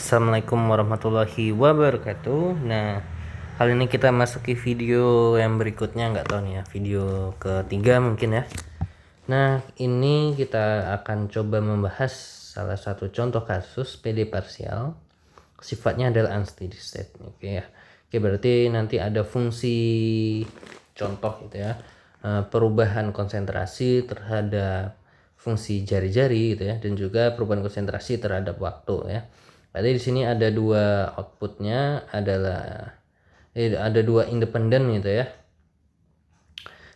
Assalamualaikum warahmatullahi wabarakatuh. Nah, kali ini kita masuki video yang berikutnya, nggak tahu nih ya, video ketiga mungkin ya. Nah, ini kita akan coba membahas salah satu contoh kasus PD parsial. Sifatnya adalah unsteady state. Oke ya. Oke, berarti nanti ada fungsi contoh gitu ya. Perubahan konsentrasi terhadap fungsi jari-jari gitu ya, dan juga perubahan konsentrasi terhadap waktu ya. Jadi di sini ada dua outputnya, ada dua independen gitu ya.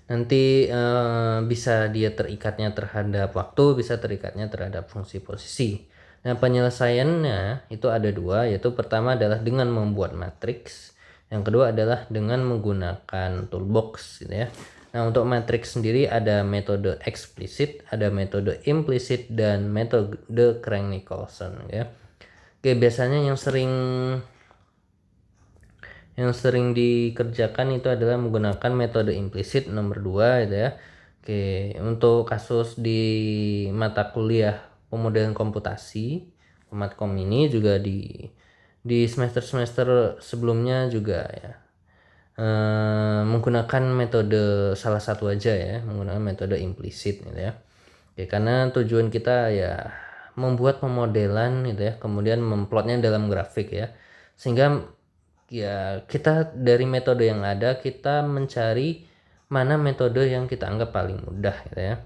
Nanti bisa dia terikatnya terhadap waktu, bisa terikatnya terhadap fungsi posisi. Nah, penyelesaiannya itu ada dua, yaitu pertama adalah dengan membuat matriks, yang kedua adalah dengan menggunakan toolbox gitu ya. Nah, untuk matriks sendiri ada metode eksplisit, ada metode implisit, dan metode Crank-Nicolson ya. Oke, biasanya yang sering dikerjakan itu adalah menggunakan metode implisit nomor 2 gitu ya. Oke, untuk kasus di mata kuliah pemodelan komputasi, Pematkom ini juga di semester-semester sebelumnya juga ya. Menggunakan metode salah satu aja ya, menggunakan metode implisit gitu ya. Oke, karena tujuan kita ya membuat pemodelan gitu ya, kemudian memplotnya dalam grafik ya, sehingga ya kita dari metode yang ada kita mencari mana metode yang kita anggap paling mudah gitu ya.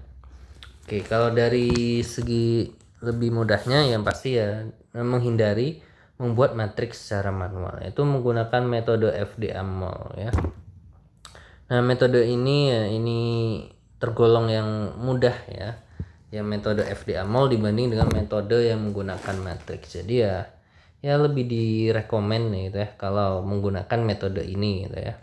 Oke, kalau dari segi lebih mudahnya yang pasti ya menghindari membuat matriks secara manual, itu menggunakan metode FDAMOL ya. Nah, metode ini ya ini tergolong yang mudah ya, yang metode FDAMOL dibanding dengan metode yang menggunakan matriks. Jadi ya lebih direkomend gitu ya kalau menggunakan metode ini gitu ya.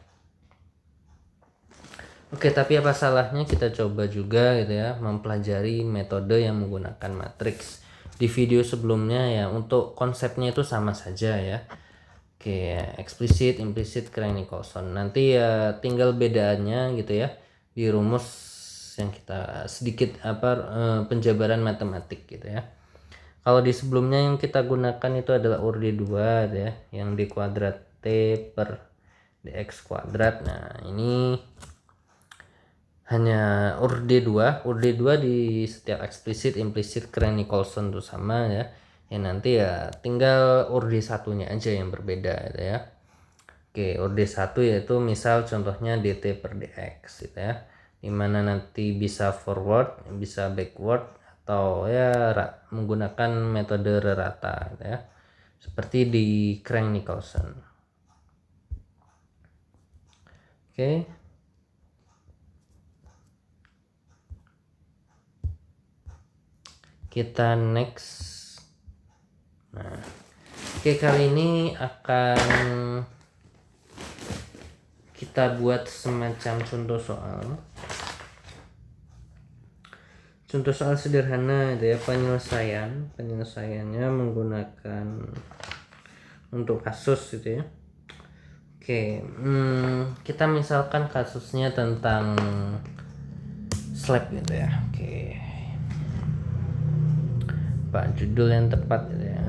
Oke, tapi apa salahnya kita coba juga gitu ya mempelajari metode yang menggunakan matriks. Di video sebelumnya ya untuk konsepnya itu sama saja ya. Oke, eksplisit, implisit, Crank-Nicolson. Nanti ya tinggal bedanya gitu ya di rumus yang kita sedikit penjabaran matematik gitu ya. Kalau di sebelumnya yang kita gunakan itu adalah URD 2 ya, yang D kuadrat T per dx kuadrat. Nah, ini hanya URD 2 di setiap eksplisit, implisit, Crank-Nicolson itu sama ya. Ya nanti ya tinggal URD satunya aja yang berbeda gitu ya. Oke, URD 1 yaitu misal contohnya dt per dx gitu ya. Dimana nanti bisa forward, bisa backward, atau ya menggunakan metode rata gitu ya. Seperti di Crank-Nicolson. Oke. Kita next. Nah, oke, kali ini akan kita buat semacam contoh soal. Contoh soal sederhana itu ya, penyelesaiannya menggunakan untuk kasus gitu ya. Oke, kita misalkan kasusnya tentang slab gitu ya. Oke, Pak, judul yang tepat gitu ya.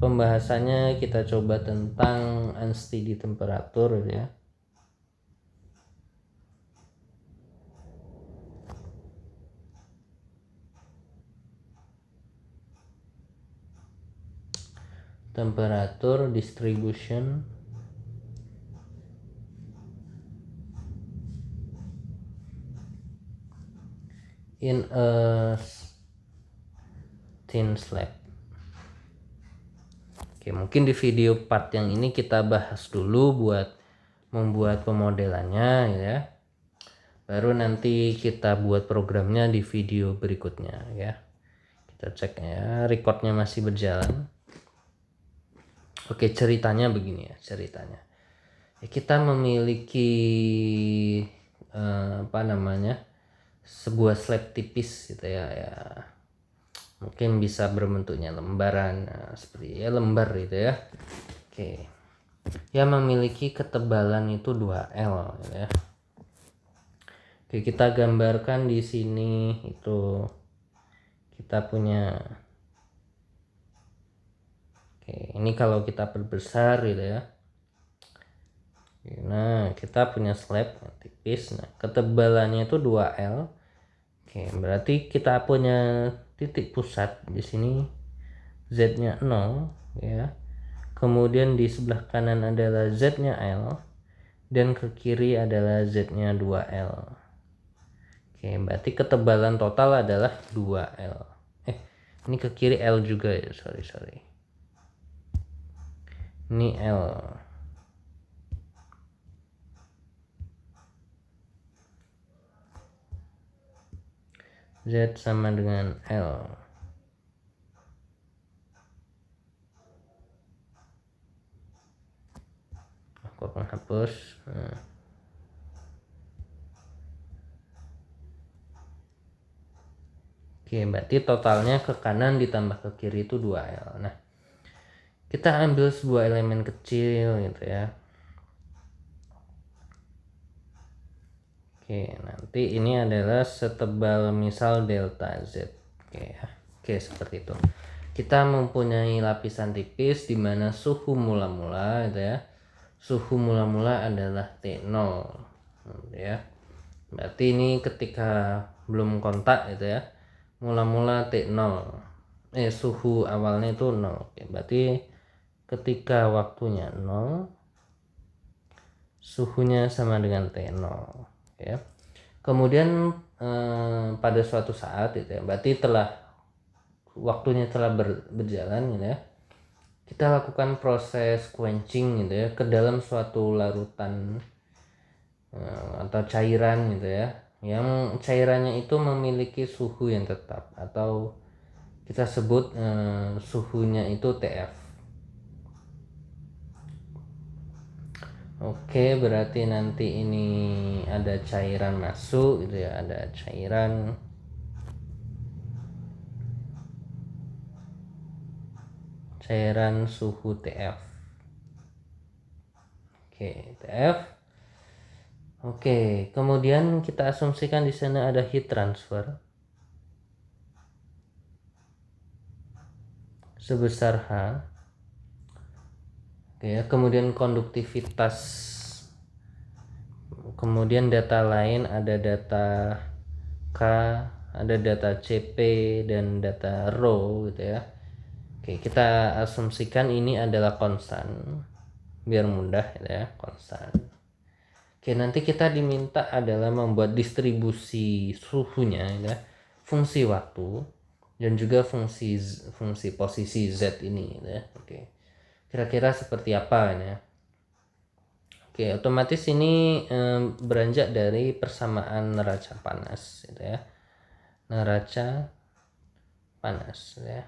Pembahasannya kita coba tentang unsteady temperatur gitu ya. Temperatur distribution in a thin slab. Oke, mungkin di video part yang ini kita bahas dulu buat membuat pemodelannya ya. Baru nanti kita buat programnya di video berikutnya ya. Kita cek ya, recordnya masih berjalan. Oke, ceritanya begini ya, ceritanya. Ya, kita memiliki sebuah slab tipis gitu ya, mungkin bisa berbentuknya lembaran, seperti ya lembar gitu ya. Oke, ya memiliki ketebalan itu 2L gitu ya. Oke, kita gambarkan di sini itu kita punya ini kalau kita perbesar gitu ya. Nah, kita punya slab yang tipis. Nah, ketebalannya itu 2L. Oke, berarti kita punya titik pusat di sini, Z-nya 0 ya. Kemudian di sebelah kanan adalah Z-nya L dan ke kiri adalah Z-nya 2L. Oke, berarti ketebalan total adalah 2L. Ini ke kiri L juga ya, sorry. Ini L. Z sama dengan L. Aku akan hapus. Oke, berarti totalnya ke kanan ditambah ke kiri itu 2L. Nah, kita ambil sebuah elemen kecil gitu ya. Oke, nanti ini adalah setebal misal delta Z. Oke ya. Oke, seperti itu. Kita mempunyai lapisan tipis di mana suhu mula-mula gitu ya. Suhu mula-mula adalah T0 gitu ya. Berarti ini ketika belum kontak gitu ya. Mula-mula T0. Suhu awalnya itu 0. Oke, berarti ketika waktunya 0, suhunya sama dengan T0 ya. Kemudian pada suatu saat gitu ya, berarti waktunya telah berjalan gitu ya, kita lakukan proses quenching gitu ya ke dalam suatu larutan atau cairan gitu ya, yang cairannya itu memiliki suhu yang tetap atau kita sebut suhunya itu TF. Oke, berarti nanti ini ada cairan masuk gitu ya, ada cairan suhu TF. Oke, TF. Oke, kemudian kita asumsikan di sana ada heat transfer sebesar H. Oke, kemudian konduktivitas. Kemudian data lain ada data K, ada data CP dan data rho gitu ya. Oke, kita asumsikan ini adalah konstan biar mudah ya, konstan. Oke, nanti kita diminta adalah membuat distribusi suhunya ya, fungsi waktu dan juga fungsi posisi Z ini ya. Oke. Kira-kira seperti apa ya? Oke, otomatis ini beranjak dari persamaan neraca panas gitu ya. Neraca panas ya.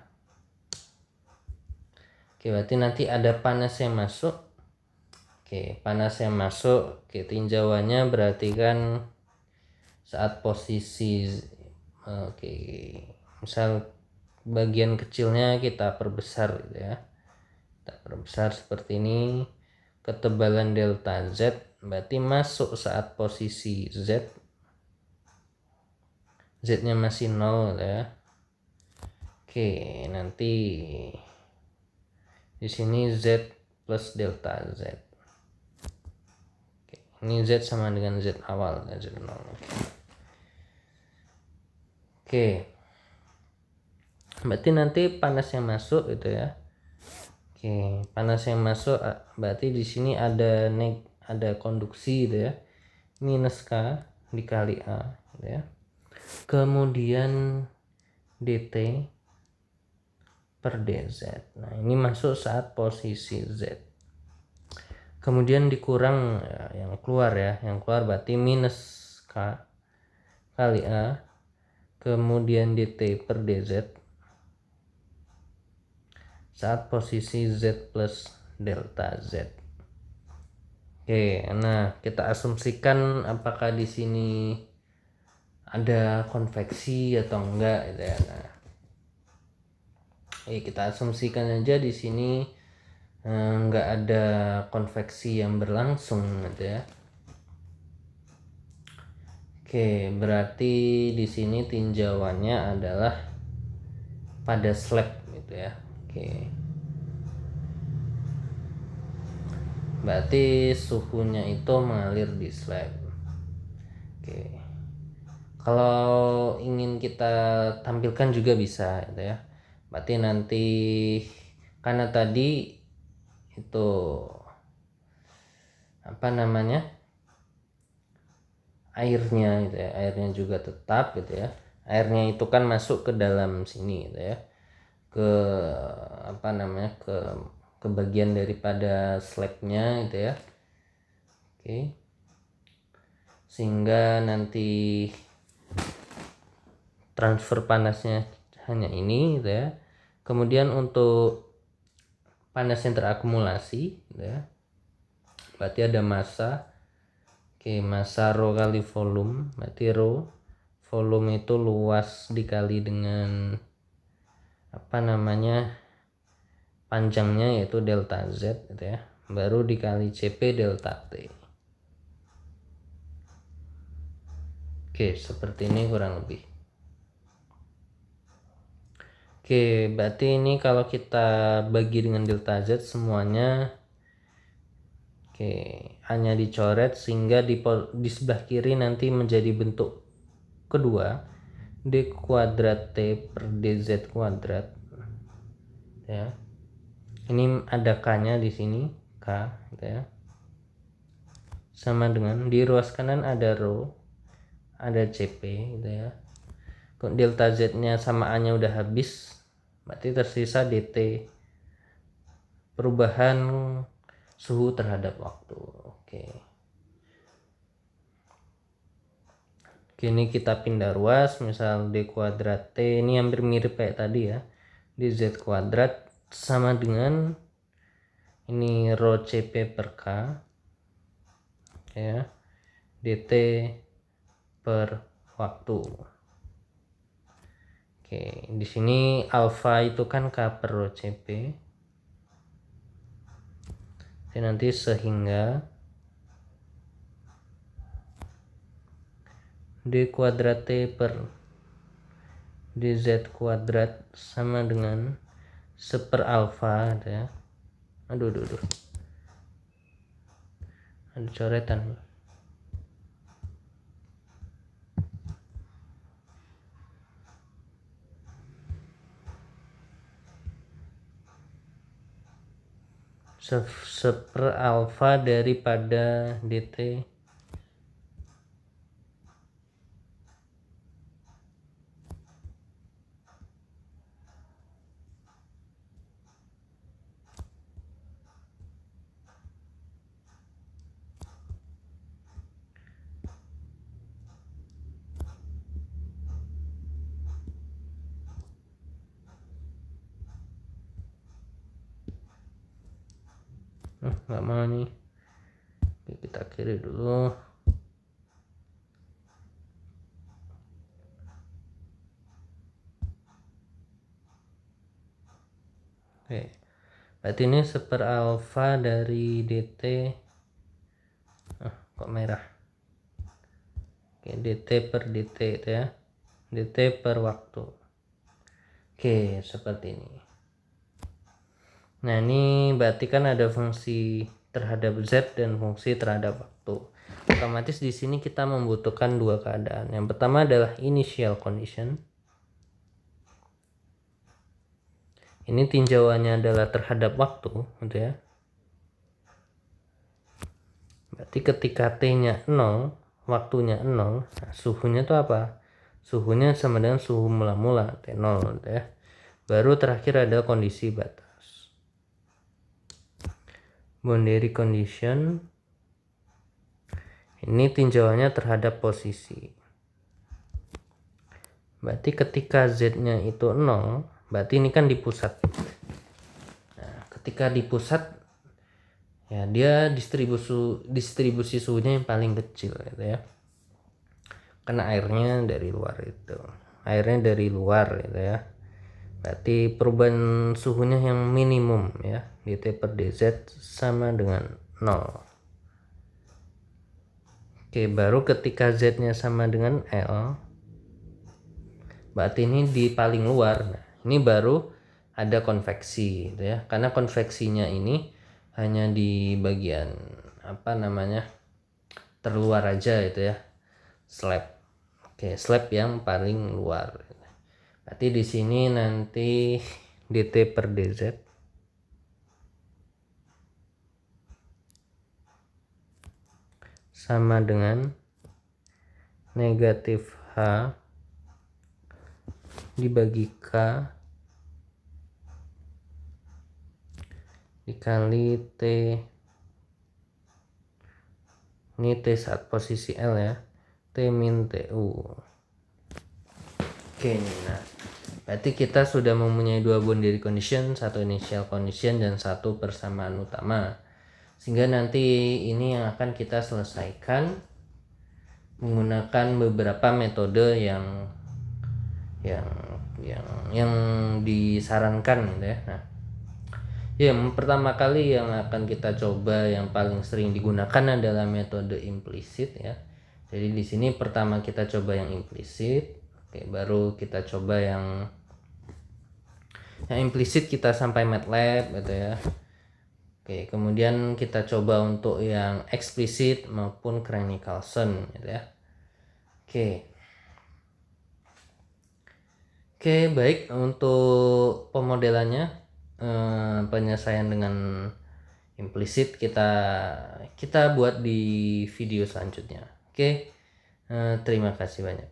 Oke, berarti nanti ada panas yang masuk. Oke, panas yang masuk, oke, tinjauannya berarti kan saat posisi, oke, misal bagian kecilnya kita perbesar gitu ya, kita perbesar seperti ini, ketebalan delta Z berarti masuk saat posisi Z nya masih 0 gitu ya. Oke, nanti di sini Z plus delta Z. Ini Z sama dengan Z awal ya, Z0. Oke. Berarti nanti panas yang masuk gitu ya. Oke, panas yang masuk berarti di sini ada konduksi gitu ya. Minus K dikali A gitu ya. Kemudian dt per dz. Nah, ini masuk saat posisi Z. Kemudian dikurang ya, yang keluar berarti minus K kali A, kemudian dt per dz saat posisi Z plus delta Z. Oke, nah kita asumsikan apakah di sini ada konveksi atau enggak gitu ya. Nah, kita asumsikan aja di sini nggak ada konveksi yang berlangsung gitu ya. Oke, berarti di sini tinjauannya adalah pada slab gitu ya. Oke. berarti suhunya itu mengalir di slab. Oke, kalau ingin kita tampilkan juga bisa gitu ya. Berarti nanti karena tadi itu apa namanya, airnya gitu ya, airnya juga tetap gitu ya, airnya itu kan masuk ke dalam sini gitu ya, ke apa namanya, ke bagian daripada slabnya gitu ya. Oke, sehingga nanti transfer panasnya hanya ini gitu ya. Kemudian untuk panas yang terakumulasi gitu ya, berarti ada massa. Oke, massa rho kali volume, berarti rho volume itu luas dikali dengan apa namanya, panjangnya yaitu delta Z gitu ya, baru dikali CP delta T. Oke, seperti ini kurang lebih. Oke, berarti ini kalau kita bagi dengan delta Z semuanya, oke, hanya dicoret sehingga di sebelah kiri nanti menjadi bentuk kedua, D kuadrat T per DZ kuadrat ya. Ini ada K-nya di sini, K gitu ya. Sama dengan di ruas kanan ada rho, ada CP gitu ya. Delta Z-nya sama A-nya udah habis, berarti tersisa DT, perubahan suhu terhadap waktu. Oke. Kini kita pindah ruas, misal D kuadrat T ini hampir mirip kayak tadi ya. DZ kuadrat sama dengan ini rho CP per K ya, DT per waktu. Oke, di sini alfa itu kan K per rho CP. Jadi nanti sehingga D kuadrat T per DZ kuadrat sama dengan 1/4 alfa ya. Aduh. Ada coretan. Seperalfa daripada DT nggak mau nih. Oke, kita akhiri dulu. Oke, berarti ini 1/alfa dari DT. Kok merah? Oke, DT per DT itu ya, DT per waktu. Oke, seperti ini. Nah, ini berarti kan ada fungsi terhadap Z dan fungsi terhadap waktu. Otomatis di sini kita membutuhkan dua keadaan. Yang pertama adalah initial condition. Ini tinjauannya adalah terhadap waktu, gitu ya. Berarti ketika T-nya 0, waktunya 0, nah, suhunya itu apa? Suhunya sama dengan suhu mula-mula T0 gitu ya. Baru terakhir ada kondisi batas. Boundary condition ini tinjauannya terhadap posisi. Berarti ketika Z-nya itu 0, berarti ini kan di pusat. Nah, ketika di pusat ya dia distribusi suhunya yang paling kecil gitu ya. Karena airnya dari luar itu. Airnya dari luar gitu ya. Berarti perubahan suhunya yang minimum ya, DT per DZ sama dengan 0. Oke, baru ketika Z-nya sama dengan L, berarti ini di paling luar. Nah, ini baru ada konveksi gitu ya. Karena konveksinya ini hanya di bagian apa namanya terluar aja itu ya, slab. Oke, slab yang paling luar. Berarti di sini nanti dt per dz sama dengan negatif h dibagi k dikali t, ini t saat posisi L ya, t min tu. Oke, nah berarti kita sudah mempunyai dua boundary condition, satu initial condition dan satu persamaan utama, sehingga nanti ini yang akan kita selesaikan menggunakan beberapa metode yang yang disarankan gitu ya. Nah, yang pertama kali yang akan kita coba yang paling sering digunakan adalah metode implisit ya. Jadi di sini pertama kita coba yang implisit, oke, baru kita coba yang implisit kita sampai MATLAB gitu ya. Oke, kemudian kita coba untuk yang eksplisit maupun Kronig-Carlson gitu ya. Oke. Oke, baik, untuk pemodelannya penyelesaian dengan implisit kita buat di video selanjutnya. Oke, terima kasih banyak.